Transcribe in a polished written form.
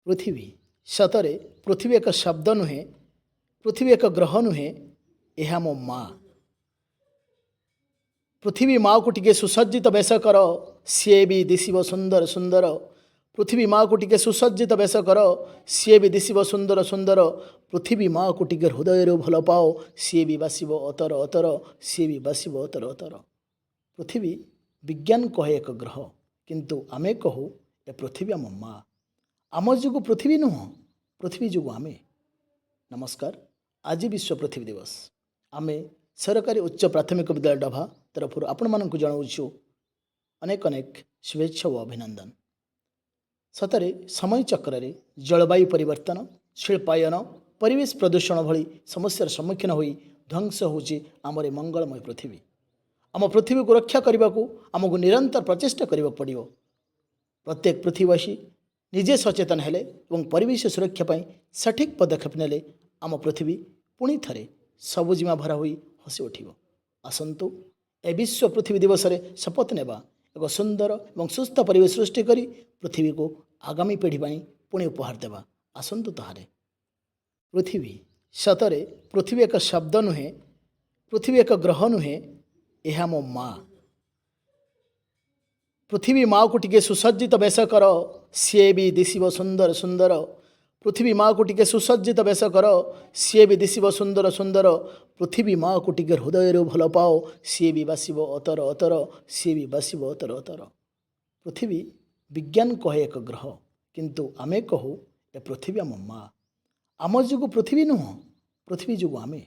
पृथिवी सतरे पृथिवी एक शब्द नुहे पृथिवी एक ग्रह नुहे यह मो माँ पृथिवी माँ को टिके सुसज्जित बेश कर सी भी दिशब सुंदर सुंदर पृथिवी माँ को टिके सुसज्जित बेश कर सी भी दिशब सुंदर सुंदर पृथिवी माँ को टिके हृदय भल पाओ सी भी बासिब अतर अतर सी भी बासिब अतर अतर पृथिवी विज्ञान कहे एक ग्रह किंतु आमे कहू ए पृथिवी आम माँ आम जो पृथिवी नुह पृथ्वी जो आमे नमस्कार आज विश्व पृथ्वी दिवस आमे सरकारी उच्च प्राथमिक विद्यालय डभा तरफ आपण मानक जनाऊँ अनेक अनेक शुभेच्छा और अभिनंदन सतरे समय चक्र जलवायु परिवर्तन शिल्पायन परिवेश प्रदूषण भली समस्यार सम्मुखीन होई ध्वंस होची आमर मंगलमय पृथ्वी आम पृथ्वी को रक्षा करने को आमको निरंतर प्रचेषा करने पड़ो प्रत्येक पृथ्वीवासी निजे सचेतन हेले और परिवेश सुरक्षा पाई सठिक पदक्षेप नेले आम पृथ्वी पुणी थे सबुजिमा भरा होई हसी उठिबो आसंतु ए विश्व पृथ्वी दिवस रे शपथ नेबा एक सुंदर और सुस्थ परिवेश सृष्टि करी पृथ्वी को आगामी पीढ़ी पाई पुणी उपहार देवा आसंतु ताहारे पृथ्वी सतरे पृथ्वी एक शब्द नुहे पृथ्वी एक ग्रह नुहे यह मो माँ पृथ्वी माँ को टिके सुसज्जित बेश कर सी भी दिशब सुंदर सुंदर पृथ्वी माँ को टिके सुसज्जित बेश कर सी भी दिशब सुंदर सुंदर पृथ्वी माँ को टिके हृदय भल पाओ सी भी बासिब अतर अतर सी भी बासिब अतर अतर पृथ्वी विज्ञान कहे एक ग्रह किंतु आमे कहू ए पृथ्वी आम माँ आम जो पृथ्वी नुह पृथ्वी जो आमे